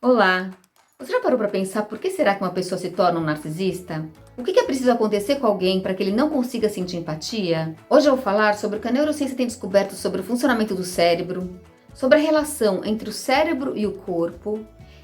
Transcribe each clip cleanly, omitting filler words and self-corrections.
Olá! Você já parou para pensar por que será que uma pessoa se torna um narcisista? O que é preciso acontecer com alguém para que ele não consiga sentir empatia? Hoje eu vou falar sobre o que a neurociência tem descoberto sobre o funcionamento do cérebro, sobre a relação entre o cérebro e o corpo,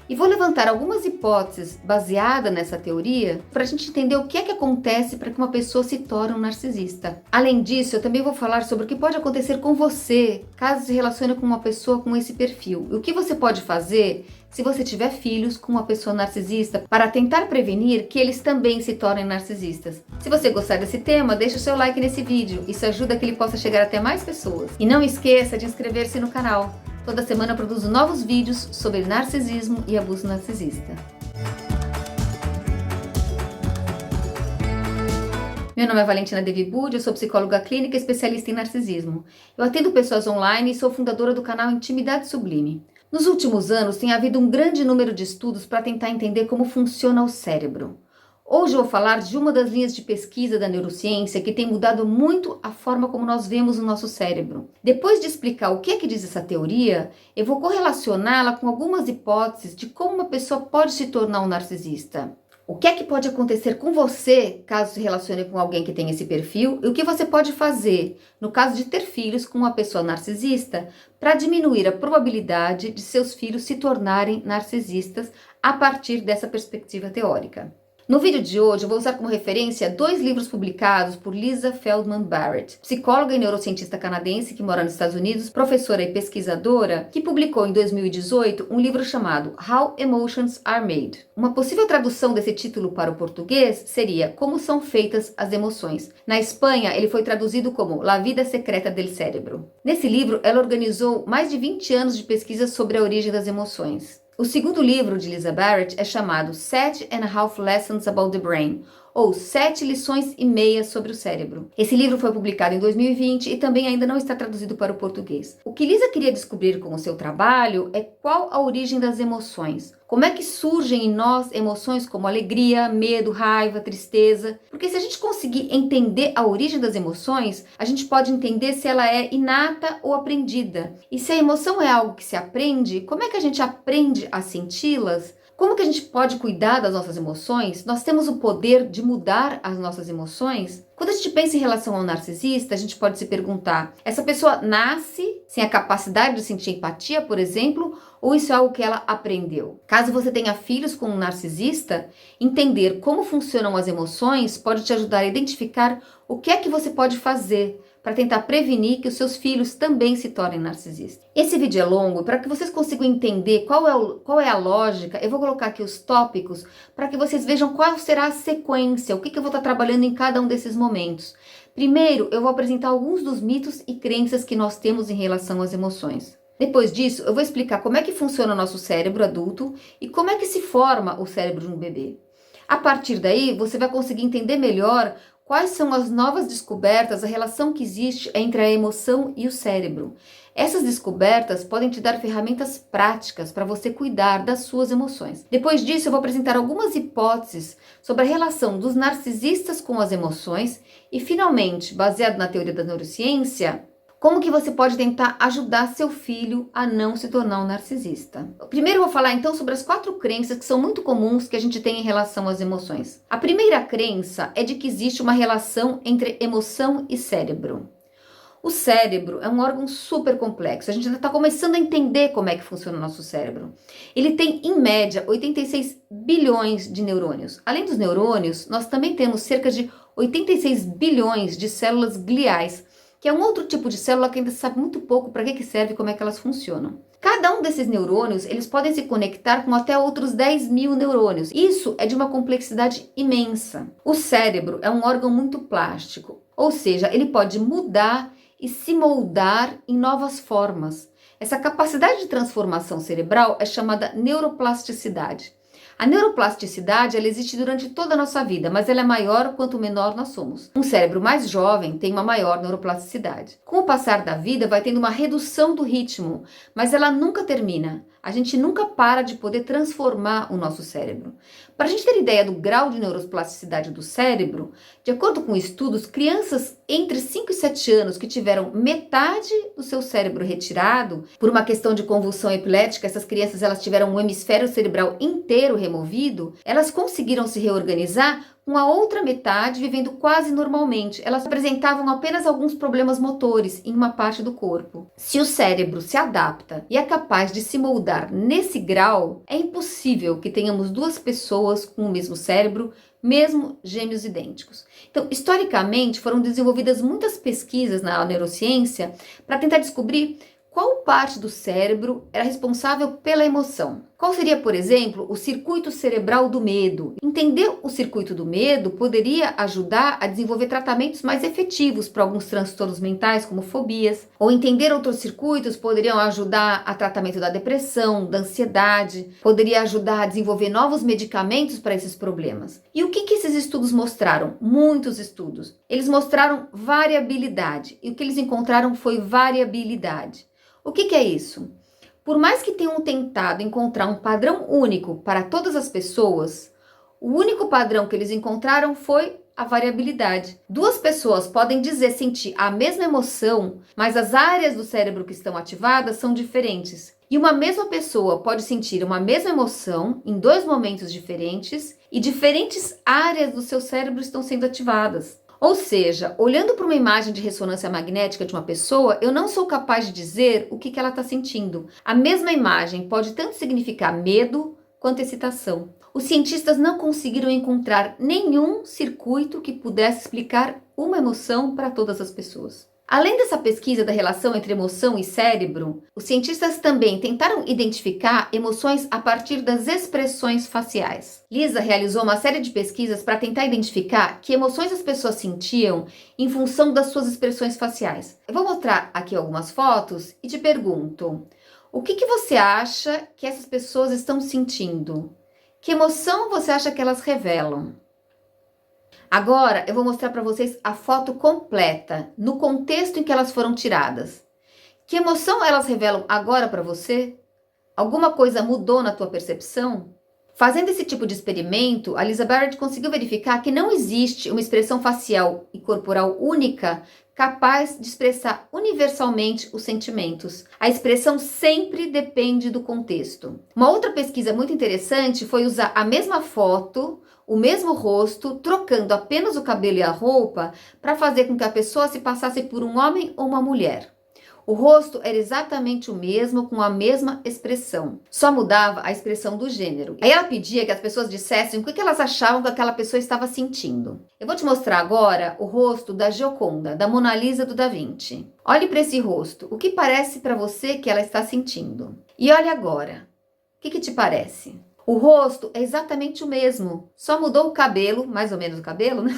e vou levantar algumas hipóteses baseadas nessa teoria para a gente entender o que é que acontece para que uma pessoa se torne um narcisista. Além disso, eu também vou falar sobre o que pode acontecer com você caso se relacione com uma pessoa com esse perfil e o que você pode fazer se você tiver filhos com uma pessoa narcisista para tentar prevenir que eles também se tornem narcisistas. Se você gostar desse tema, deixa o seu like nesse vídeo, isso ajuda a que ele possa chegar até mais pessoas. E não esqueça de inscrever-se no canal. Toda semana eu produzo novos vídeos sobre narcisismo e abuso narcisista. Meu nome é Valentina Devibud, eu sou psicóloga clínica e especialista em narcisismo. Eu atendo pessoas online e sou fundadora do canal Intimidade Sublime. Nos últimos anos, tem havido um grande número de estudos para tentar entender como funciona o cérebro. Hoje eu vou falar de uma das linhas de pesquisa da neurociência que tem mudado muito a forma como nós vemos o nosso cérebro. Depois de explicar o que é que diz essa teoria, eu vou correlacioná-la com algumas hipóteses de como uma pessoa pode se tornar um narcisista. O que é que pode acontecer com você caso se relacione com alguém que tem esse perfil e o que você pode fazer no caso de ter filhos com uma pessoa narcisista para diminuir a probabilidade de seus filhos se tornarem narcisistas a partir dessa perspectiva teórica. No vídeo de hoje eu vou usar como referência dois livros publicados por Lisa Feldman Barrett, psicóloga e neurocientista canadense que mora nos Estados Unidos, professora e pesquisadora, que publicou em 2018 um livro chamado How Emotions Are Made. Uma possível tradução desse título para o português seria Como são feitas as emoções. Na Espanha, ele foi traduzido como La vida secreta del cérebro. Nesse livro, ela organizou mais de 20 anos de pesquisa sobre a origem das emoções. O segundo livro de Lisa Barrett é chamado 7.5 Lessons About the Brain, ou 7 lições e meia sobre o cérebro. Esse livro foi publicado em 2020 e também ainda não está traduzido para o português. O que Lisa queria descobrir com o seu trabalho é qual a origem das emoções. Como é que surgem em nós emoções como alegria, medo, raiva, tristeza? Porque se a gente conseguir entender a origem das emoções, a gente pode entender se ela é inata ou aprendida. E se a emoção é algo que se aprende, como é que a gente aprende a senti-las? Como que a gente pode cuidar das nossas emoções? Nós temos o poder de mudar as nossas emoções? Quando a gente pensa em relação ao narcisista, a gente pode se perguntar, essa pessoa nasce sem a capacidade de sentir empatia, por exemplo, ou isso é algo que ela aprendeu? Caso você tenha filhos com um narcisista, entender como funcionam as emoções pode te ajudar a identificar o que é que você pode fazer para tentar prevenir que os seus filhos também se tornem narcisistas. Esse vídeo é longo e para que vocês consigam entender qual é a lógica, eu vou colocar aqui os tópicos para que vocês vejam qual será a sequência, o que eu vou estar trabalhando em cada um desses momentos. Primeiro, eu vou apresentar alguns dos mitos e crenças que nós temos em relação às emoções. Depois disso, eu vou explicar como é que funciona o nosso cérebro adulto e como é que se forma o cérebro de um bebê. A partir daí, você vai conseguir entender melhor quais são as novas descobertas, a relação que existe entre a emoção e o cérebro. Essas descobertas podem te dar ferramentas práticas para você cuidar das suas emoções. Depois disso, eu vou apresentar algumas hipóteses sobre a relação dos narcisistas com as emoções e, finalmente, baseado na teoria da neurociência, como que você pode tentar ajudar seu filho a não se tornar um narcisista? Primeiro eu vou falar então sobre as 4 crenças que são muito comuns que a gente tem em relação às emoções. A primeira crença é de que existe uma relação entre emoção e cérebro. O cérebro é um órgão super complexo, a gente ainda está começando a entender como é que funciona o nosso cérebro. Ele tem, em média, 86 bilhões de neurônios. Além dos neurônios, nós também temos cerca de 86 bilhões de células gliais, que é um outro tipo de célula que ainda se sabe muito pouco para que serve e como é que elas funcionam. Cada um desses neurônios, eles podem se conectar com até outros 10 mil neurônios. Isso é de uma complexidade imensa. O cérebro é um órgão muito plástico, ou seja, ele pode mudar e se moldar em novas formas. Essa capacidade de transformação cerebral é chamada neuroplasticidade. A neuroplasticidade ela existe durante toda a nossa vida, mas ela é maior quanto menor nós somos. Um cérebro mais jovem tem uma maior neuroplasticidade. Com o passar da vida vai tendo uma redução do ritmo, mas ela nunca termina. A gente nunca para de poder transformar o nosso cérebro. Para a gente ter ideia do grau de neuroplasticidade do cérebro, de acordo com estudos, crianças entre 5 e 7 anos que tiveram metade do seu cérebro retirado, por uma questão de convulsão epilética, essas crianças elas tiveram um hemisfério cerebral inteiro removido, elas conseguiram se reorganizar com a outra metade vivendo quase normalmente. Elas apresentavam apenas alguns problemas motores em uma parte do corpo. Se o cérebro se adapta e é capaz de se moldar nesse grau, é impossível que tenhamos duas pessoas com o mesmo cérebro, mesmo gêmeos idênticos. Então, historicamente, foram desenvolvidas muitas pesquisas na neurociência para tentar descobrir qual parte do cérebro era responsável pela emoção. Qual seria, por exemplo, o circuito cerebral do medo? Entender o circuito do medo poderia ajudar a desenvolver tratamentos mais efetivos para alguns transtornos mentais, como fobias. Ou entender outros circuitos poderiam ajudar a tratamento da depressão, da ansiedade, poderia ajudar a desenvolver novos medicamentos para esses problemas. E o que esses estudos mostraram? Muitos estudos. Eles mostraram variabilidade, e o que eles encontraram foi variabilidade. O que é isso? Por mais que tenham tentado encontrar um padrão único para todas as pessoas, o único padrão que eles encontraram foi a variabilidade. Duas pessoas podem dizer sentir a mesma emoção, mas as áreas do cérebro que estão ativadas são diferentes. E uma mesma pessoa pode sentir uma mesma emoção em dois momentos diferentes e diferentes áreas do seu cérebro estão sendo ativadas. Ou seja, olhando para uma imagem de ressonância magnética de uma pessoa, eu não sou capaz de dizer o que ela está sentindo. A mesma imagem pode tanto significar medo quanto excitação. Os cientistas não conseguiram encontrar nenhum circuito que pudesse explicar uma emoção para todas as pessoas. Além dessa pesquisa da relação entre emoção e cérebro, os cientistas também tentaram identificar emoções a partir das expressões faciais. Lisa realizou uma série de pesquisas para tentar identificar que emoções as pessoas sentiam em função das suas expressões faciais. Eu vou mostrar aqui algumas fotos e te pergunto, o que você acha que essas pessoas estão sentindo? Que emoção você acha que elas revelam? Agora eu vou mostrar para vocês a foto completa, no contexto em que elas foram tiradas. Que emoção elas revelam agora para você? Alguma coisa mudou na tua percepção? Fazendo esse tipo de experimento, a Lisa Barrett conseguiu verificar que não existe uma expressão facial e corporal única capaz de expressar universalmente os sentimentos. A expressão sempre depende do contexto. Uma outra pesquisa muito interessante foi usar a mesma foto, o mesmo rosto, trocando apenas o cabelo e a roupa para fazer com que a pessoa se passasse por um homem ou uma mulher. O rosto era exatamente o mesmo, com a mesma expressão. Só mudava a expressão do gênero. Aí ela pedia que as pessoas dissessem o que elas achavam que aquela pessoa estava sentindo. Eu vou te mostrar agora o rosto da Gioconda, da Mona Lisa do Da Vinci. Olhe para esse rosto. O que parece para você que ela está sentindo? E olhe agora. O que te parece? O rosto é exatamente o mesmo, só mudou o cabelo, mais ou menos o cabelo, né?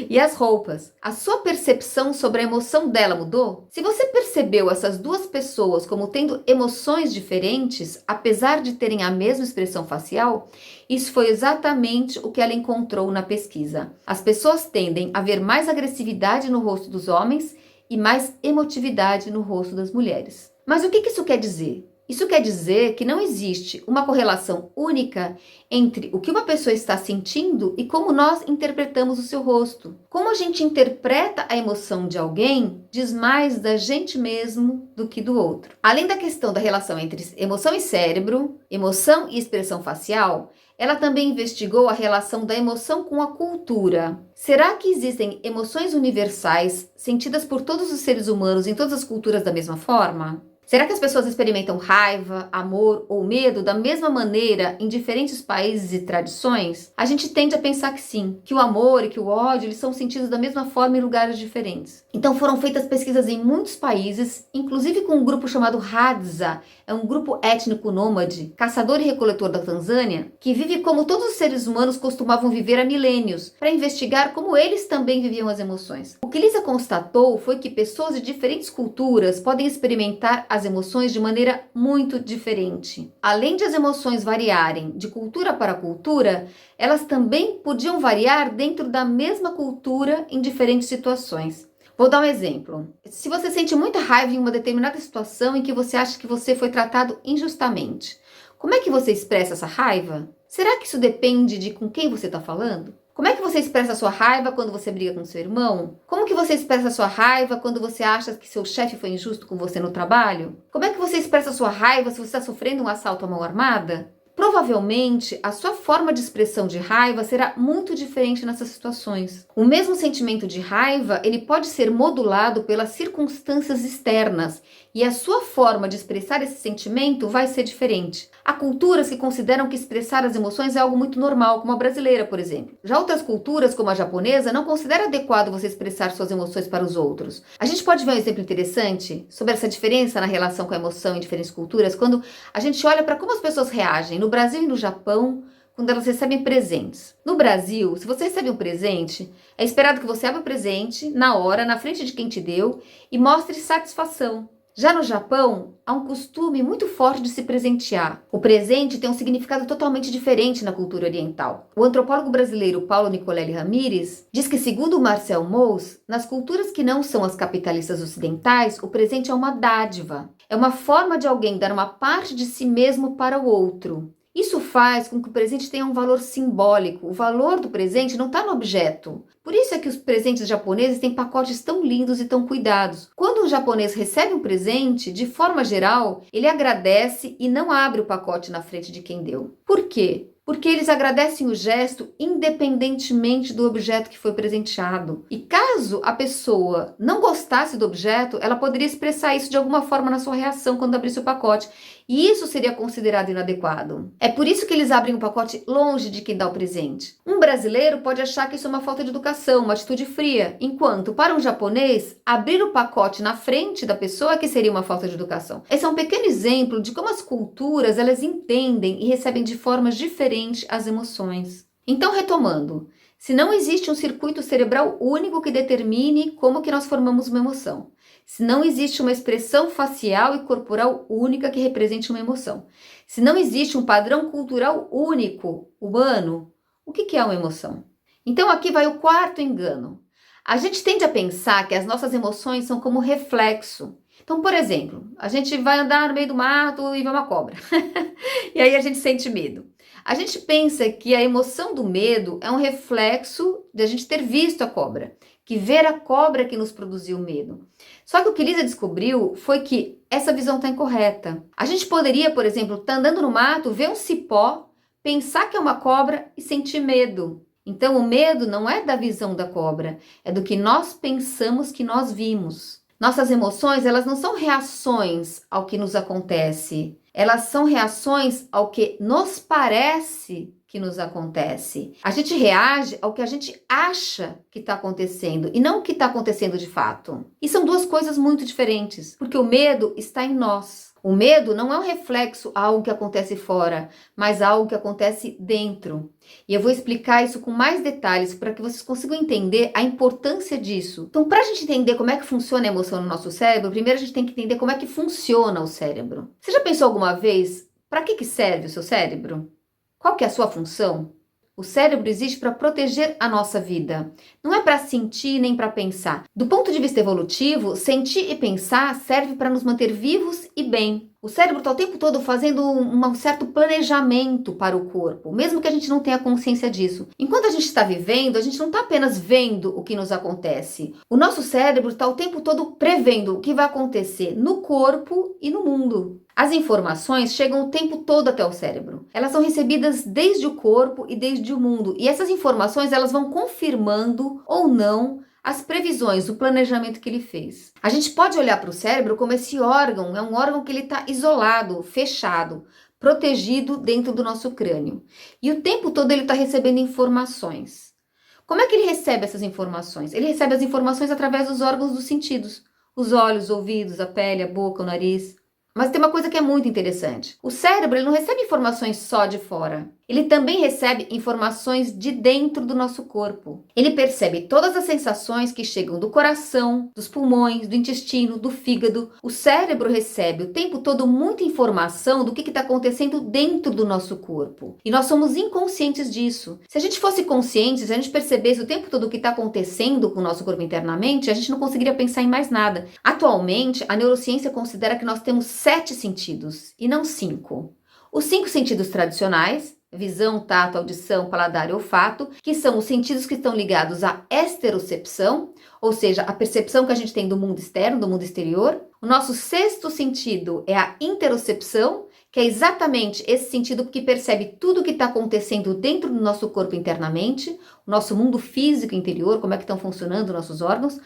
E as roupas. A sua percepção sobre a emoção dela mudou? Se você percebeu essas duas pessoas como tendo emoções diferentes, apesar de terem a mesma expressão facial, isso foi exatamente o que ela encontrou na pesquisa. As pessoas tendem a ver mais agressividade no rosto dos homens e mais emotividade no rosto das mulheres. Mas o que isso quer dizer? Isso quer dizer que não existe uma correlação única entre o que uma pessoa está sentindo e como nós interpretamos o seu rosto. Como a gente interpreta a emoção de alguém diz mais da gente mesmo do que do outro. Além da questão da relação entre emoção e cérebro, emoção e expressão facial, ela também investigou a relação da emoção com a cultura. Será que existem emoções universais sentidas por todos os seres humanos em todas as culturas da mesma forma? Será que as pessoas experimentam raiva, amor ou medo da mesma maneira em diferentes países e tradições? A gente tende a pensar que sim, que o amor e que o ódio eles são sentidos da mesma forma em lugares diferentes. Então foram feitas pesquisas em muitos países, inclusive com um grupo chamado Hadza, é um grupo étnico nômade, caçador e recoletor da Tanzânia, que vive como todos os seres humanos costumavam viver há milênios, para investigar como eles também viviam as emoções. O que Lisa constatou foi que pessoas de diferentes culturas podem experimentar as emoções de maneira muito diferente. Além de as emoções variarem de cultura para cultura, elas também podiam variar dentro da mesma cultura em diferentes situações. Vou dar um exemplo. Se você sente muita raiva em uma determinada situação em que você acha que você foi tratado injustamente, como é que você expressa essa raiva? Será que isso depende de com quem você está falando? Como é que você expressa a sua raiva quando você briga com seu irmão? Como que você expressa a sua raiva quando você acha que seu chefe foi injusto com você no trabalho? Como é que você expressa a sua raiva se você está sofrendo um assalto à mão armada? Provavelmente, a sua forma de expressão de raiva será muito diferente nessas situações. O mesmo sentimento de raiva, ele pode ser modulado pelas circunstâncias externas e a sua forma de expressar esse sentimento vai ser diferente. Há culturas que consideram que expressar as emoções é algo muito normal, como a brasileira, por exemplo. Já outras culturas, como a japonesa, não consideram adequado você expressar suas emoções para os outros. A gente pode ver um exemplo interessante sobre essa diferença na relação com a emoção em diferentes culturas, quando a gente olha para como as pessoas reagem no Brasil e no Japão quando elas recebem presentes. No Brasil, se você recebe um presente, é esperado que você abra o presente na hora, na frente de quem te deu e mostre satisfação. Já no Japão, há um costume muito forte de se presentear. O presente tem um significado totalmente diferente na cultura oriental. O antropólogo brasileiro Paulo Nicolelli Ramires diz que, segundo Marcel Mauss, nas culturas que não são as capitalistas ocidentais, o presente é uma dádiva. É uma forma de alguém dar uma parte de si mesmo para o outro. Isso faz com que o presente tenha um valor simbólico. O valor do presente não está no objeto. Por isso é que os presentes japoneses têm pacotes tão lindos e tão cuidados. Quando um japonês recebe um presente, de forma geral, ele agradece e não abre o pacote na frente de quem deu. Por quê? Porque eles agradecem o gesto independentemente do objeto que foi presenteado. E caso a pessoa não gostasse do objeto, ela poderia expressar isso de alguma forma na sua reação quando abrisse o pacote. E isso seria considerado inadequado. É por isso que eles abrem o pacote longe de quem dá o presente. Um brasileiro pode achar que isso é uma falta de educação, uma atitude fria, enquanto para um japonês, abrir o pacote na frente da pessoa é que seria uma falta de educação. Esse é um pequeno exemplo de como as culturas elas entendem e recebem de formas diferentes as emoções. Então, retomando, se não existe um circuito cerebral único que determine como que nós formamos uma emoção, se não existe uma expressão facial e corporal única que represente uma emoção, se não existe um padrão cultural único, humano, o que é uma emoção? Então aqui vai o quarto engano. A gente tende a pensar que as nossas emoções são como reflexo. Então, por exemplo, a gente vai andar no meio do mato e vê uma cobra. E aí a gente sente medo. A gente pensa que a emoção do medo é um reflexo de a gente ter visto a cobra, que ver a cobra que nos produziu medo. Só que o que Lisa descobriu foi que essa visão está incorreta. A gente poderia, por exemplo, estar andando no mato, ver um cipó, pensar que é uma cobra e sentir medo. Então, o medo não é da visão da cobra, é do que nós pensamos que nós vimos. Nossas emoções, elas não são reações ao que nos acontece. Elas são reações ao que nos parece que nos acontece. A gente reage ao que a gente acha que está acontecendo e não o que está acontecendo de fato. E são duas coisas muito diferentes, porque o medo está em nós. O medo não é um reflexo a algo que acontece fora, mas a algo que acontece dentro. E eu vou explicar isso com mais detalhes para que vocês consigam entender a importância disso. Então, para a gente entender como é que funciona a emoção no nosso cérebro, primeiro a gente tem que entender como é que funciona o cérebro. Você já pensou alguma vez para que serve o seu cérebro? Qual que é a sua função? O cérebro existe para proteger a nossa vida. Não é para sentir nem para pensar. Do ponto de vista evolutivo, sentir e pensar serve para nos manter vivos e bem. O cérebro está o tempo todo fazendo um certo planejamento para o corpo, mesmo que a gente não tenha consciência disso. Enquanto a gente está vivendo, a gente não está apenas vendo o que nos acontece. O nosso cérebro está o tempo todo prevendo o que vai acontecer no corpo e no mundo. As informações chegam o tempo todo até o cérebro. Elas são recebidas desde o corpo e desde o mundo. E essas informações elas vão confirmando ou não as previsões, o planejamento que ele fez. A gente pode olhar para o cérebro como esse órgão, é um órgão que ele está isolado, fechado, protegido dentro do nosso crânio. E o tempo todo ele está recebendo informações. Como é que ele recebe essas informações? Ele recebe as informações através dos órgãos dos sentidos. Os olhos, os ouvidos, a pele, a boca, o nariz. Mas tem uma coisa que é muito interessante. O cérebro ele não recebe informações só de fora. Ele também recebe informações de dentro do nosso corpo. Ele percebe todas as sensações que chegam do coração, dos pulmões, do intestino, do fígado. O cérebro recebe o tempo todo muita informação do que está acontecendo dentro do nosso corpo. E nós somos inconscientes disso. Se a gente fosse consciente, se a gente percebesse o tempo todo o que está acontecendo com o nosso corpo internamente, a gente não conseguiria pensar em mais nada. Atualmente, a neurociência considera que nós temos 7 sentidos e não 5. Os 5 sentidos tradicionais, visão, tato, audição, paladar e olfato, que são os sentidos que estão ligados à esterocepção, ou seja, a percepção que a gente tem do mundo externo, do mundo exterior. O nosso 6º sentido é a interocepção, que é exatamente esse sentido que percebe tudo o que está acontecendo dentro do nosso corpo internamente, o nosso mundo físico interior, como é que estão funcionando nossos órgãos.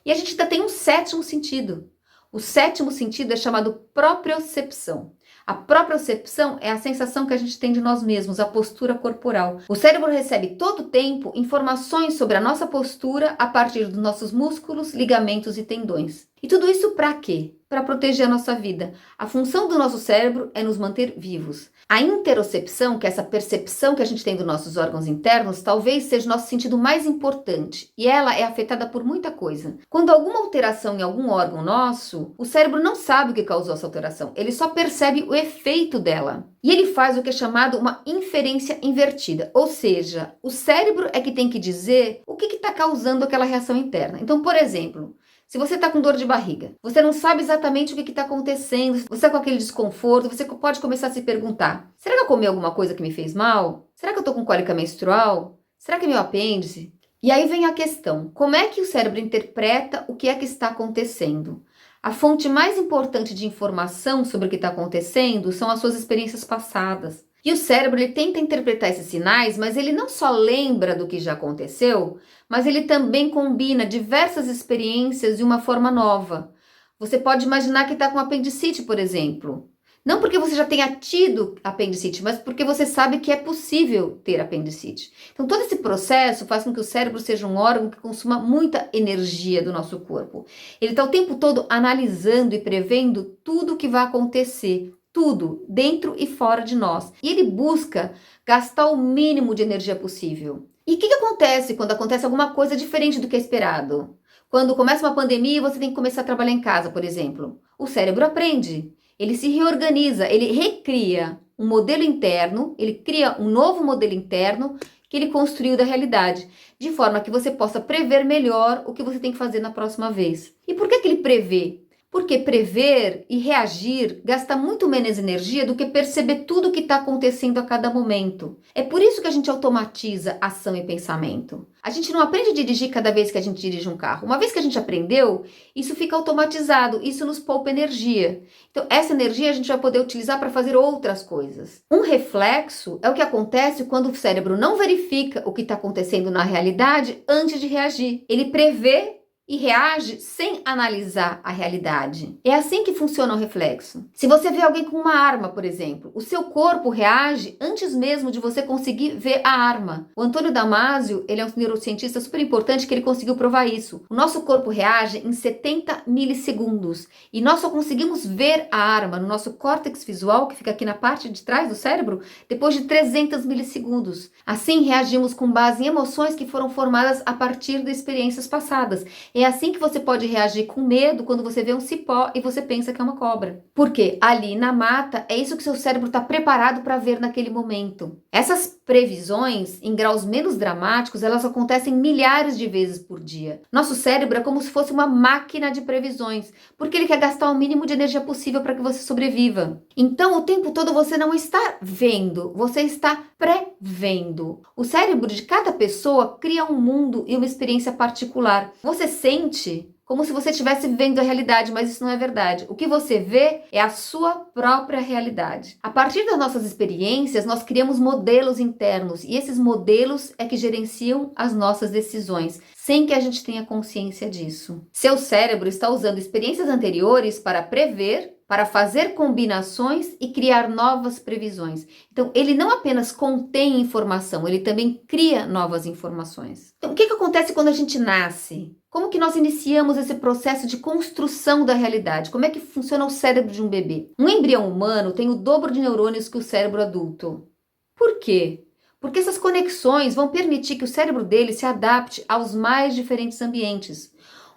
E a gente ainda tem um 7º sentido. O 7º sentido é chamado propriocepção. A propriocepção é a sensação que a gente tem de nós mesmos, a postura corporal. O cérebro recebe todo o tempo informações sobre a nossa postura a partir dos nossos músculos, ligamentos e tendões. E tudo isso para quê? Para proteger a nossa vida. A função do nosso cérebro é nos manter vivos. A interocepção, que é essa percepção que a gente tem dos nossos órgãos internos, talvez seja o nosso sentido mais importante. E ela é afetada por muita coisa. Quando há alguma alteração em algum órgão nosso, o cérebro não sabe o que causou essa alteração. Ele só percebe o efeito dela. E ele faz o que é chamado uma inferência invertida. Ou seja, o cérebro é que tem que dizer o que está causando aquela reação interna. Então, por exemplo, se você está com dor de barriga, você não sabe exatamente o que está acontecendo, você está com aquele desconforto, você pode começar a se perguntar: será que eu comi alguma coisa que me fez mal? Será que eu estou com cólica menstrual? Será que é meu apêndice? E aí vem a questão: como é que o cérebro interpreta o que é que está acontecendo? A fonte mais importante de informação sobre o que está acontecendo são as suas experiências passadas. E o cérebro ele tenta interpretar esses sinais, mas ele não só lembra do que já aconteceu, mas ele também combina diversas experiências de uma forma nova. Você pode imaginar que está com apendicite, por exemplo. Não porque você já tenha tido apendicite, mas porque você sabe que é possível ter apendicite. Então, todo esse processo faz com que o cérebro seja um órgão que consuma muita energia do nosso corpo. Ele está o tempo todo analisando e prevendo tudo o que vai acontecer. Tudo, dentro e fora de nós. E ele busca gastar o mínimo de energia possível. E o que acontece quando acontece alguma coisa diferente do que é esperado? Quando começa uma pandemia e você tem que começar a trabalhar em casa, por exemplo. O cérebro aprende, ele se reorganiza, ele recria um modelo interno, ele cria um novo modelo interno que ele construiu da realidade, de forma que você possa prever melhor o que você tem que fazer na próxima vez. E por que ele prevê? Porque prever e reagir gasta muito menos energia do que perceber tudo o que está acontecendo a cada momento. É por isso que a gente automatiza ação e pensamento. A gente não aprende a dirigir cada vez que a gente dirige um carro. Uma vez que a gente aprendeu, isso fica automatizado, isso nos poupa energia. Então, essa energia a gente vai poder utilizar para fazer outras coisas. Um reflexo é o que acontece quando o cérebro não verifica o que está acontecendo na realidade antes de reagir. Ele prevê e reage sem analisar a realidade. É assim que funciona o reflexo. Se você vê alguém com uma arma, por exemplo, o seu corpo reage antes mesmo de você conseguir ver a arma. O Antônio Damasio, ele é um neurocientista super importante que ele conseguiu provar isso. O nosso corpo reage em 70 milissegundos e nós só conseguimos ver a arma no nosso córtex visual, que fica aqui na parte de trás do cérebro, depois de 300 milissegundos. Assim, reagimos com base em emoções que foram formadas a partir de experiências passadas. É assim que você pode reagir com medo quando você vê um cipó e você pensa que é uma cobra. Porque ali na mata é isso que seu cérebro está preparado para ver naquele momento. Essas previsões, em graus menos dramáticos, elas acontecem milhares de vezes por dia. Nosso cérebro é como se fosse uma máquina de previsões, porque ele quer gastar o mínimo de energia possível para que você sobreviva. Então, o tempo todo você não está vendo, você está prevendo. O cérebro de cada pessoa cria um mundo e uma experiência particular. Você sente como se você estivesse vivendo a realidade, mas isso não é verdade. O que você vê é a sua própria realidade. A partir das nossas experiências, nós criamos modelos internos e esses modelos é que gerenciam as nossas decisões, sem que a gente tenha consciência disso. Seu cérebro está usando experiências anteriores para prever, para fazer combinações e criar novas previsões. Então, ele não apenas contém informação, ele também cria novas informações. Então, o que acontece quando a gente nasce? Como que nós iniciamos esse processo de construção da realidade? Como é que funciona o cérebro de um bebê? Um embrião humano tem o dobro de neurônios que o cérebro adulto. Por por quê? Porque essas conexões vão permitir que o cérebro dele se adapte aos mais diferentes ambientes.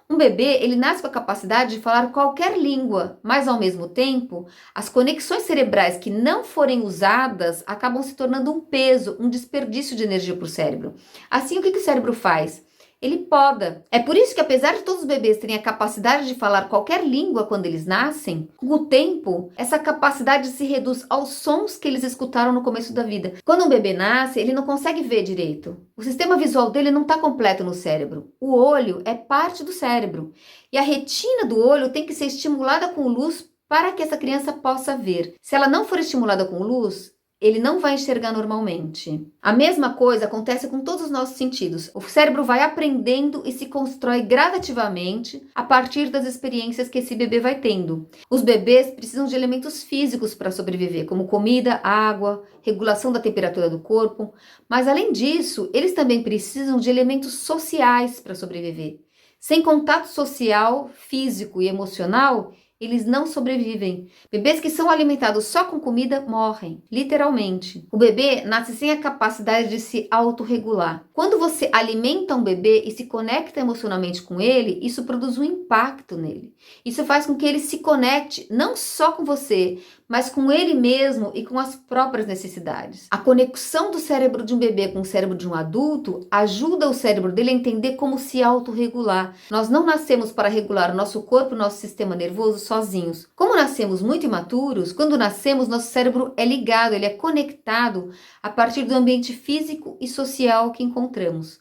Um bebê, ele nasce com a capacidade de falar qualquer língua, mas ao mesmo tempo, as conexões cerebrais que não forem usadas acabam se tornando um peso, um desperdício de energia para o cérebro. Assim, o que o cérebro faz? Ele poda. É por isso que, apesar de todos os bebês terem a capacidade de falar qualquer língua quando eles nascem, com o tempo, essa capacidade se reduz aos sons que eles escutaram no começo da vida. Quando um bebê nasce, ele não consegue ver direito. O sistema visual dele não está completo no cérebro. O olho é parte do cérebro. E a retina do olho tem que ser estimulada com luz para que essa criança possa ver. Se ela não for estimulada com luz, ele não vai enxergar normalmente. A mesma coisa acontece com todos os nossos sentidos. O cérebro vai aprendendo e se constrói gradativamente a partir das experiências que esse bebê vai tendo. Os bebês precisam de elementos físicos para sobreviver, como comida, água, regulação da temperatura do corpo, mas além disso, eles também precisam de elementos sociais para sobreviver. Sem contato social, físico e emocional, eles não sobrevivem. Bebês que são alimentados só com comida morrem, literalmente. O bebê nasce sem a capacidade de se autorregular. Quando você alimenta um bebê e se conecta emocionalmente com ele, isso produz um impacto nele. Isso faz com que ele se conecte não só com você, mas com ele mesmo e com as próprias necessidades. A conexão do cérebro de um bebê com o cérebro de um adulto ajuda o cérebro dele a entender como se autorregular. Nós não nascemos para regular o nosso corpo, o nosso sistema nervoso sozinhos. Como nascemos muito imaturos, quando nascemos, nosso cérebro é ligado, ele é conectado a partir do ambiente físico e social que encontramos.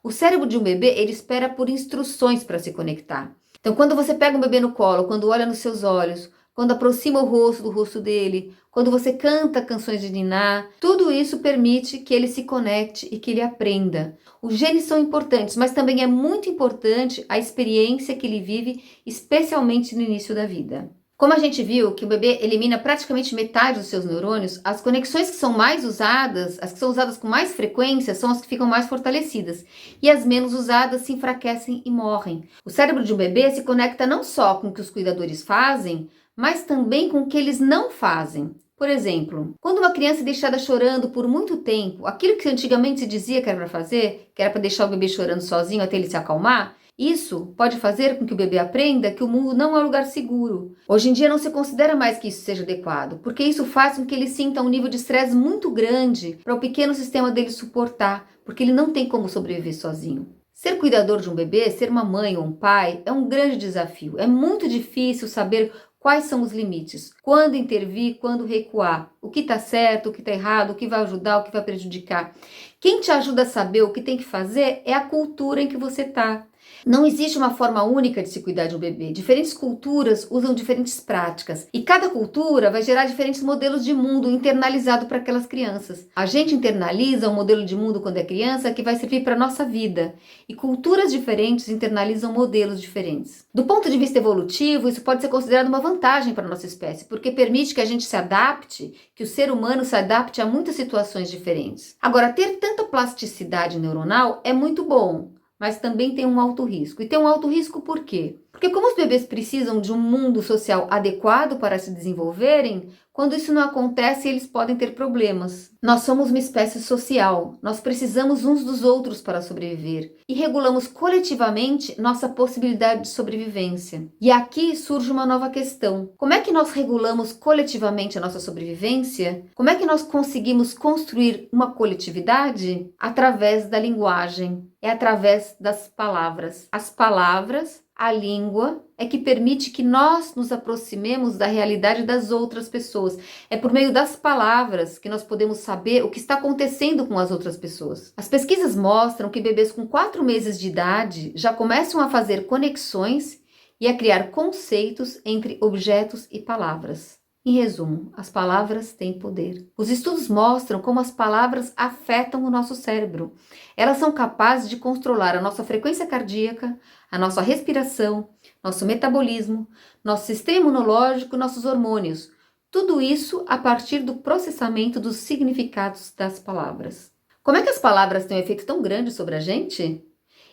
O cérebro de um bebê, ele espera por instruções para se conectar. Então, quando você pega um bebê no colo, quando olha nos seus olhos, quando aproxima o rosto do rosto dele, quando você canta canções de niná, tudo isso permite que ele se conecte e que ele aprenda. Os genes são importantes, mas também é muito importante a experiência que ele vive, especialmente no início da vida. Como a gente viu que o bebê elimina praticamente metade dos seus neurônios, as conexões que são mais usadas, as que são usadas com mais frequência, são as que ficam mais fortalecidas. E as menos usadas se enfraquecem e morrem. O cérebro de um bebê se conecta não só com o que os cuidadores fazem, mas também com o que eles não fazem. Por exemplo, quando uma criança é deixada chorando por muito tempo, aquilo que antigamente se dizia que era para fazer, que era para deixar o bebê chorando sozinho até ele se acalmar, isso pode fazer com que o bebê aprenda que o mundo não é um lugar seguro. Hoje em dia não se considera mais que isso seja adequado, porque isso faz com que ele sinta um nível de estresse muito grande para o pequeno sistema dele suportar, porque ele não tem como sobreviver sozinho. Ser cuidador de um bebê, ser uma mãe ou um pai, é um grande desafio. É muito difícil saber quais são os limites, quando intervir, quando recuar, o que está certo, o que está errado, o que vai ajudar, o que vai prejudicar. Quem te ajuda a saber o que tem que fazer é a cultura em que você está. Não existe uma forma única de se cuidar de um bebê. Diferentes culturas usam diferentes práticas e cada cultura vai gerar diferentes modelos de mundo internalizado para aquelas crianças. A gente internaliza um modelo de mundo quando é criança que vai servir para a nossa vida e culturas diferentes internalizam modelos diferentes. Do ponto de vista evolutivo, isso pode ser considerado uma vantagem para a nossa espécie, porque permite que a gente se adapte, que o ser humano se adapte a muitas situações diferentes. Agora, ter tanta plasticidade neuronal é muito bom, mas também tem um alto risco. E tem um alto risco por quê? Porque como os bebês precisam de um mundo social adequado para se desenvolverem, quando isso não acontece, eles podem ter problemas. Nós somos uma espécie social, nós precisamos uns dos outros para sobreviver e regulamos coletivamente nossa possibilidade de sobrevivência. E aqui surge uma nova questão. Como é que nós regulamos coletivamente a nossa sobrevivência? Como é que nós conseguimos construir uma coletividade? Através da linguagem, é através das palavras. As palavras, a língua, é que permite que nós nos aproximemos da realidade das outras pessoas. É por meio das palavras que nós podemos saber o que está acontecendo com as outras pessoas. As pesquisas mostram que bebês com 4 meses de idade já começam a fazer conexões e a criar conceitos entre objetos e palavras. Em resumo, as palavras têm poder. Os estudos mostram como as palavras afetam o nosso cérebro. Elas são capazes de controlar a nossa frequência cardíaca, a nossa respiração, nosso metabolismo, nosso sistema imunológico, nossos hormônios. Tudo isso a partir do processamento dos significados das palavras. Como é que as palavras têm um efeito tão grande sobre a gente?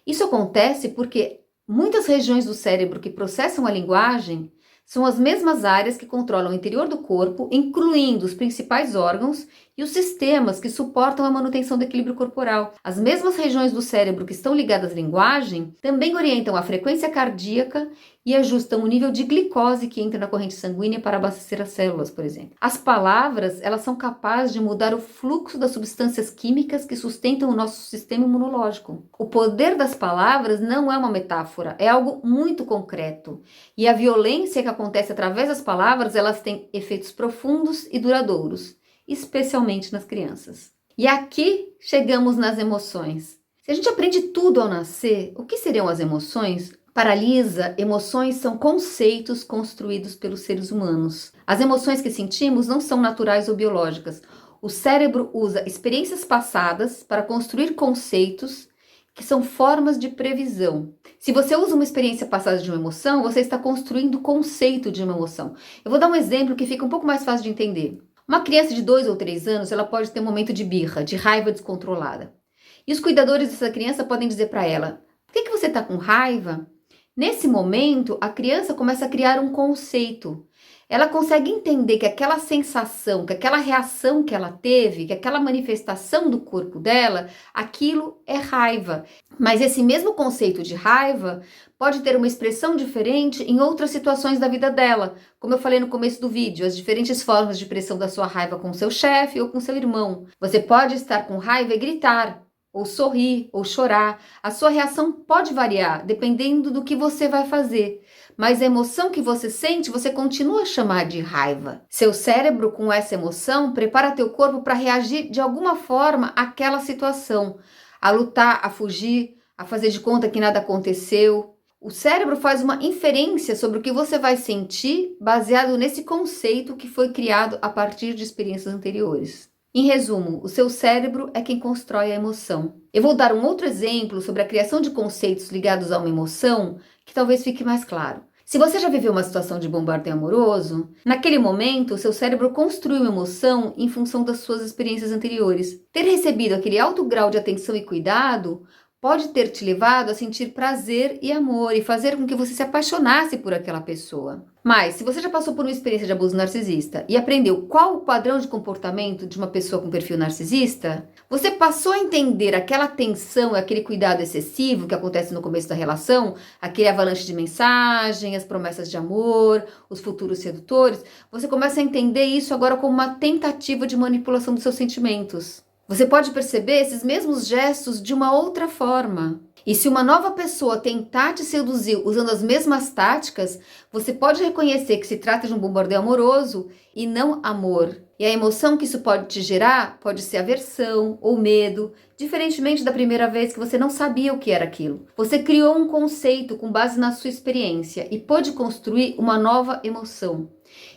Isso acontece porque muitas regiões do cérebro que processam a linguagem são as mesmas áreas que controlam o interior do corpo, incluindo os principais órgãos e os sistemas que suportam a manutenção do equilíbrio corporal. As mesmas regiões do cérebro que estão ligadas à linguagem também orientam a frequência cardíaca e ajustam o nível de glicose que entra na corrente sanguínea para abastecer as células, por exemplo. As palavras, elas são capazes de mudar o fluxo das substâncias químicas que sustentam o nosso sistema imunológico. O poder das palavras não é uma metáfora, é algo muito concreto. E a violência que acontece através das palavras, elas têm efeitos profundos e duradouros, especialmente nas crianças. E aqui chegamos nas emoções. Se a gente aprende tudo ao nascer, o que seriam as emoções? Para Lisa, emoções são conceitos construídos pelos seres humanos. As emoções que sentimos não são naturais ou biológicas. O cérebro usa experiências passadas para construir conceitos que são formas de previsão. Se você usa uma experiência passada de uma emoção, você está construindo o conceito de uma emoção. Eu vou dar um exemplo que fica um pouco mais fácil de entender. Uma criança de 2 ou 3 anos, ela pode ter um momento de birra, de raiva descontrolada. E os cuidadores dessa criança podem dizer para ela: por que você está com raiva? Nesse momento, a criança começa a criar um conceito. Ela consegue entender que aquela sensação, que aquela reação que ela teve, que aquela manifestação do corpo dela, aquilo é raiva. Mas esse mesmo conceito de raiva pode ter uma expressão diferente em outras situações da vida dela. Como eu falei no começo do vídeo, as diferentes formas de expressão da sua raiva com seu chefe ou com seu irmão. Você pode estar com raiva e gritar, ou sorrir, ou chorar. A sua reação pode variar, dependendo do que você vai fazer. Mas a emoção que você sente, você continua a chamar de raiva. Seu cérebro, com essa emoção, prepara teu corpo para reagir de alguma forma àquela situação. A lutar, a fugir, a fazer de conta que nada aconteceu. O cérebro faz uma inferência sobre o que você vai sentir baseado nesse conceito que foi criado a partir de experiências anteriores. Em resumo, o seu cérebro é quem constrói a emoção. Eu vou dar um outro exemplo sobre a criação de conceitos ligados a uma emoção que talvez fique mais claro. Se você já viveu uma situação de bombardeio amoroso, naquele momento o seu cérebro construiu uma emoção em função das suas experiências anteriores. Ter recebido aquele alto grau de atenção e cuidado pode ter te levado a sentir prazer e amor e fazer com que você se apaixonasse por aquela pessoa. Mas, se você já passou por uma experiência de abuso narcisista e aprendeu qual o padrão de comportamento de uma pessoa com perfil narcisista, você passou a entender aquela tensão e aquele cuidado excessivo que acontece no começo da relação, aquele avalanche de mensagem, as promessas de amor, os futuros sedutores, você começa a entender isso agora como uma tentativa de manipulação dos seus sentimentos. Você pode perceber esses mesmos gestos de uma outra forma. E se uma nova pessoa tentar te seduzir usando as mesmas táticas, você pode reconhecer que se trata de um bombardeio amoroso e não amor. E a emoção que isso pode te gerar pode ser aversão ou medo, diferentemente da primeira vez que você não sabia o que era aquilo. Você criou um conceito com base na sua experiência e pôde construir uma nova emoção.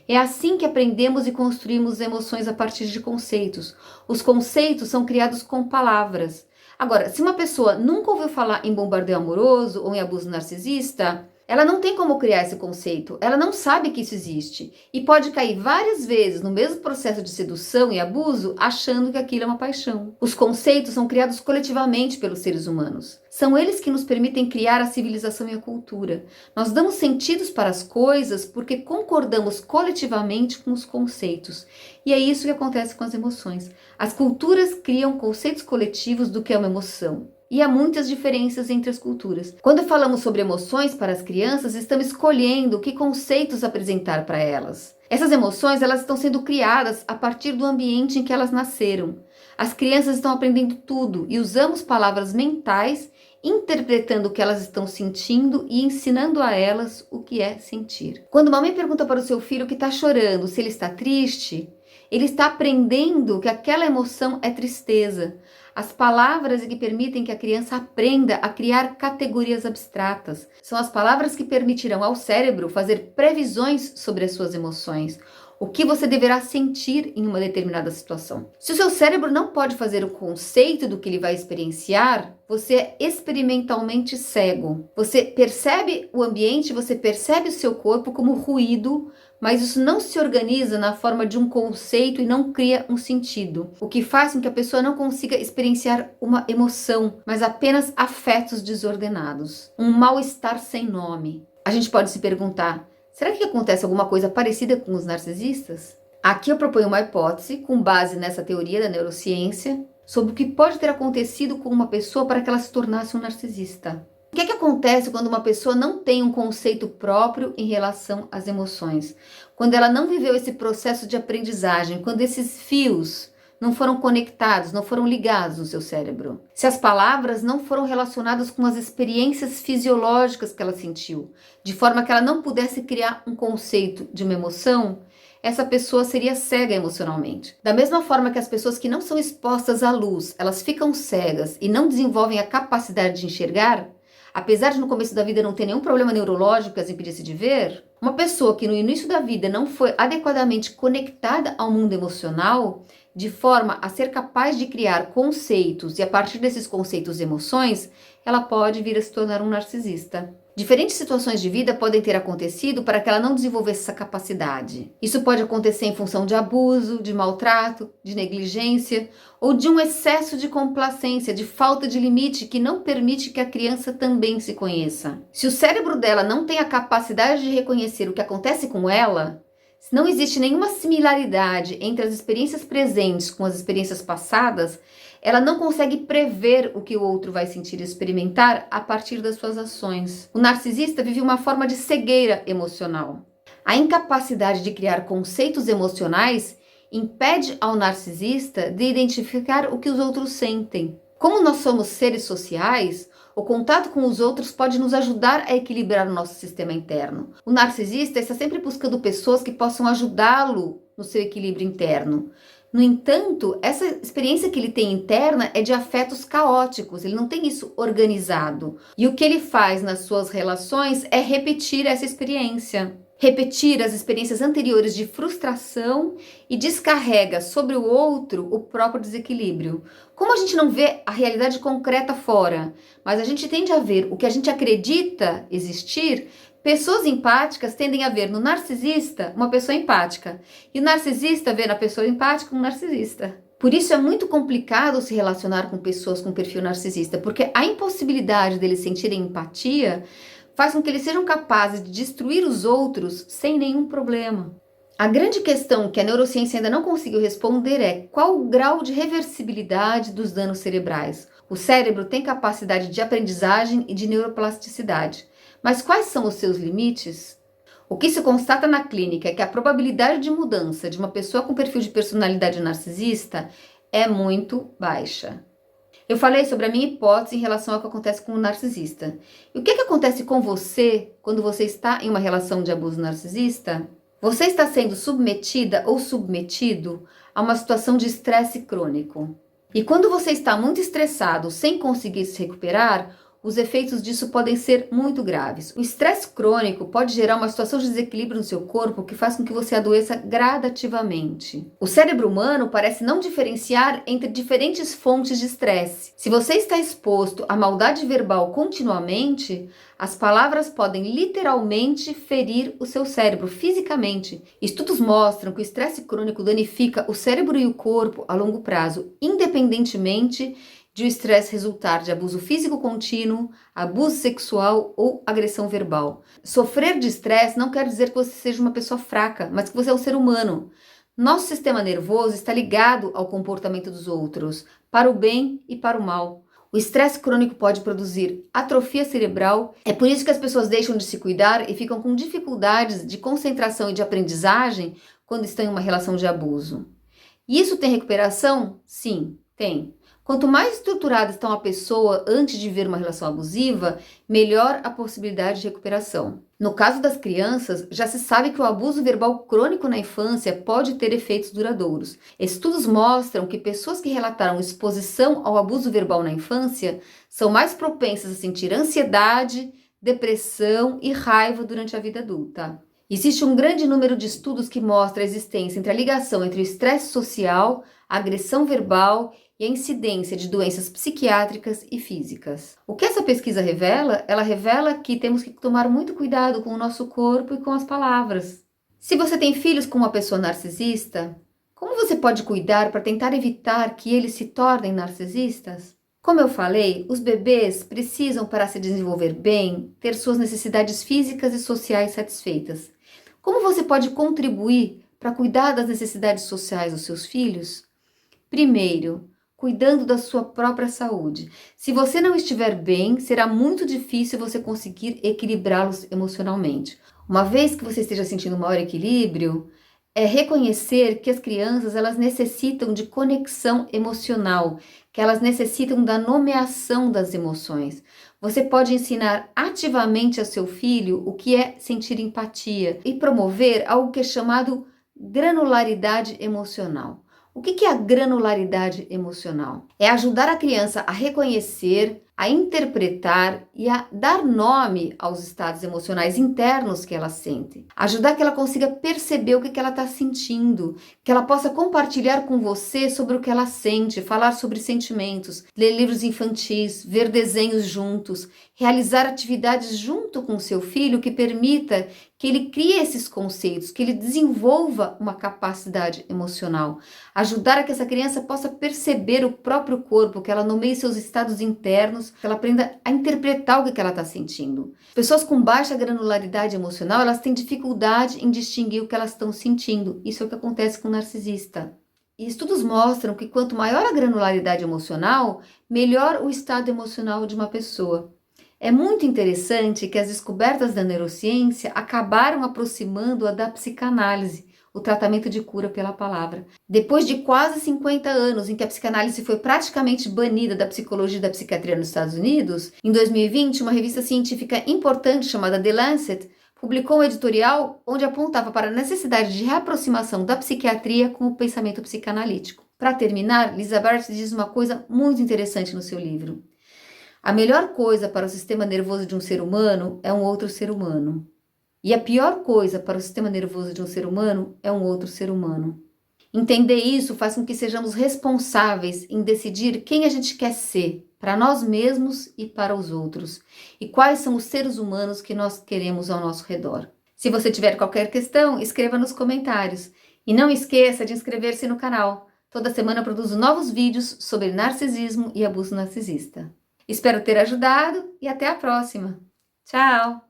É assim que aprendemos e construímos emoções a partir de conceitos. Os conceitos são criados com palavras. Agora, se uma pessoa nunca ouviu falar em bombardeio amoroso ou em abuso narcisista, ela não tem como criar esse conceito, ela não sabe que isso existe e pode cair várias vezes no mesmo processo de sedução e abuso achando que aquilo é uma paixão. Os conceitos são criados coletivamente pelos seres humanos. São eles que nos permitem criar a civilização e a cultura. Nós damos sentidos para as coisas porque concordamos coletivamente com os conceitos. E é isso que acontece com as emoções. As culturas criam conceitos coletivos do que é uma emoção. E há muitas diferenças entre as culturas. Quando falamos sobre emoções para as crianças, estamos escolhendo que conceitos apresentar para elas. Essas emoções, elas estão sendo criadas a partir do ambiente em que elas nasceram. As crianças estão aprendendo tudo e usamos palavras mentais, interpretando o que elas estão sentindo e ensinando a elas o que é sentir. Quando uma mãe pergunta para o seu filho que está chorando, se ele está triste, ele está aprendendo que aquela emoção é tristeza. As palavras que permitem que a criança aprenda a criar categorias abstratas. São as palavras que permitirão ao cérebro fazer previsões sobre as suas emoções. O que você deverá sentir em uma determinada situação. Se o seu cérebro não pode fazer o conceito do que ele vai experienciar, você é experimentalmente cego. Você percebe o ambiente, você percebe o seu corpo como ruído, mas isso não se organiza na forma de um conceito e não cria um sentido. O que faz com que a pessoa não consiga experienciar uma emoção, mas apenas afetos desordenados. Um mal-estar sem nome. A gente pode se perguntar, será que acontece alguma coisa parecida com os narcisistas? Aqui eu proponho uma hipótese, com base nessa teoria da neurociência, sobre o que pode ter acontecido com uma pessoa para que ela se tornasse um narcisista. O que é que acontece quando uma pessoa não tem um conceito próprio em relação às emoções? Quando ela não viveu esse processo de aprendizagem, quando esses fios não foram conectados, não foram ligados no seu cérebro. Se as palavras não foram relacionadas com as experiências fisiológicas que ela sentiu, de forma que ela não pudesse criar um conceito de uma emoção, essa pessoa seria cega emocionalmente. Da mesma forma que as pessoas que não são expostas à luz, elas ficam cegas e não desenvolvem a capacidade de enxergar, apesar de no começo da vida não ter nenhum problema neurológico que as impedisse de ver, uma pessoa que no início da vida não foi adequadamente conectada ao mundo emocional, de forma a ser capaz de criar conceitos e a partir desses conceitos emoções, ela pode vir a se tornar um narcisista. Diferentes situações de vida podem ter acontecido para que ela não desenvolvesse essa capacidade. Isso pode acontecer em função de abuso, de maltrato, de negligência ou de um excesso de complacência, de falta de limite que não permite que a criança também se conheça. Se o cérebro dela não tem a capacidade de reconhecer o que acontece com ela, se não existe nenhuma similaridade entre as experiências presentes com as experiências passadas, ela não consegue prever o que o outro vai sentir e experimentar a partir das suas ações. O narcisista vive uma forma de cegueira emocional. A incapacidade de criar conceitos emocionais impede ao narcisista de identificar o que os outros sentem. Como nós somos seres sociais, o contato com os outros pode nos ajudar a equilibrar o nosso sistema interno. O narcisista está sempre buscando pessoas que possam ajudá-lo no seu equilíbrio interno. No entanto, essa experiência que ele tem interna é de afetos caóticos, ele não tem isso organizado. E o que ele faz nas suas relações é repetir essa experiência. Repetir as experiências anteriores de frustração e descarrega sobre o outro o próprio desequilíbrio. Como a gente não vê a realidade concreta fora, mas a gente tende a ver o que a gente acredita existir, pessoas empáticas tendem a ver no narcisista uma pessoa empática e o narcisista vê na pessoa empática um narcisista. Por isso é muito complicado se relacionar com pessoas com perfil narcisista, porque a impossibilidade deles sentirem empatia faz com que eles sejam capazes de destruir os outros sem nenhum problema. A grande questão que a neurociência ainda não conseguiu responder é qual o grau de reversibilidade dos danos cerebrais. O cérebro tem capacidade de aprendizagem e de neuroplasticidade, mas quais são os seus limites? O que se constata na clínica é que a probabilidade de mudança de uma pessoa com perfil de personalidade narcisista é muito baixa. Eu falei sobre a minha hipótese em relação ao que acontece com o narcisista. E o que acontece com você quando você está em uma relação de abuso narcisista? Você está sendo submetida ou submetido a uma situação de estresse crônico. E quando você está muito estressado sem conseguir se recuperar, os efeitos disso podem ser muito graves. O estresse crônico pode gerar uma situação de desequilíbrio no seu corpo que faz com que você adoeça gradativamente. O cérebro humano parece não diferenciar entre diferentes fontes de estresse. Se você está exposto à maldade verbal continuamente, as palavras podem literalmente ferir o seu cérebro fisicamente. Estudos mostram que o estresse crônico danifica o cérebro e o corpo a longo prazo, independentemente de o estresse resultar de abuso físico contínuo, abuso sexual ou agressão verbal. Sofrer de estresse não quer dizer que você seja uma pessoa fraca, mas que você é um ser humano. Nosso sistema nervoso está ligado ao comportamento dos outros, para o bem e para o mal. O estresse crônico pode produzir atrofia cerebral, é por isso que as pessoas deixam de se cuidar e ficam com dificuldades de concentração e de aprendizagem quando estão em uma relação de abuso. E isso tem recuperação? Sim, tem. Quanto mais estruturada está uma pessoa antes de ver uma relação abusiva, melhor a possibilidade de recuperação. No caso das crianças, já se sabe que o abuso verbal crônico na infância pode ter efeitos duradouros. Estudos mostram que pessoas que relataram exposição ao abuso verbal na infância são mais propensas a sentir ansiedade, depressão e raiva durante a vida adulta. Existe um grande número de estudos que mostram a existência entre a ligação entre o estresse social, a agressão verbal e a incidência de doenças psiquiátricas e físicas. O que essa pesquisa revela? Ela revela que temos que tomar muito cuidado com o nosso corpo e com as palavras. Se você tem filhos com uma pessoa narcisista, como você pode cuidar para tentar evitar que eles se tornem narcisistas? Como eu falei, os bebês precisam, para se desenvolver bem, ter suas necessidades físicas e sociais satisfeitas. Como você pode contribuir para cuidar das necessidades sociais dos seus filhos? Primeiro, cuidando da sua própria saúde. Se você não estiver bem, será muito difícil você conseguir equilibrá-los emocionalmente. Uma vez que você esteja sentindo maior equilíbrio, é reconhecer que as crianças elas necessitam de conexão emocional, que elas necessitam da nomeação das emoções. Você pode ensinar ativamente a seu filho o que é sentir empatia e promover algo que é chamado granularidade emocional. O que é a granularidade emocional? É ajudar a criança a reconhecer, a interpretar e a dar nome aos estados emocionais internos que ela sente. Ajudar que ela consiga perceber o que ela está sentindo, que ela possa compartilhar com você sobre o que ela sente, falar sobre sentimentos, ler livros infantis, ver desenhos juntos, realizar atividades junto com seu filho que permita que ele crie esses conceitos, que ele desenvolva uma capacidade emocional. Ajudar a que essa criança possa perceber o próprio corpo, que ela nomeie seus estados internos, que ela aprenda a interpretar o que ela está sentindo. Pessoas com baixa granularidade emocional, elas têm dificuldade em distinguir o que elas estão sentindo. Isso é o que acontece com o narcisista. E estudos mostram que quanto maior a granularidade emocional, melhor o estado emocional de uma pessoa. É muito interessante que as descobertas da neurociência acabaram aproximando-a da psicanálise, o tratamento de cura pela palavra. Depois de quase 50 anos em que a psicanálise foi praticamente banida da psicologia e da psiquiatria nos Estados Unidos, em 2020, uma revista científica importante chamada The Lancet publicou um editorial onde apontava para a necessidade de reaproximação da psiquiatria com o pensamento psicanalítico. Para terminar, Lisa Barrett diz uma coisa muito interessante no seu livro. A melhor coisa para o sistema nervoso de um ser humano é um outro ser humano. E a pior coisa para o sistema nervoso de um ser humano é um outro ser humano. Entender isso faz com que sejamos responsáveis em decidir quem a gente quer ser, para nós mesmos e para os outros, e quais são os seres humanos que nós queremos ao nosso redor. Se você tiver qualquer questão, escreva nos comentários. E não esqueça de inscrever-se no canal. Toda semana eu produzo novos vídeos sobre narcisismo e abuso narcisista. Espero ter ajudado e até a próxima. Tchau!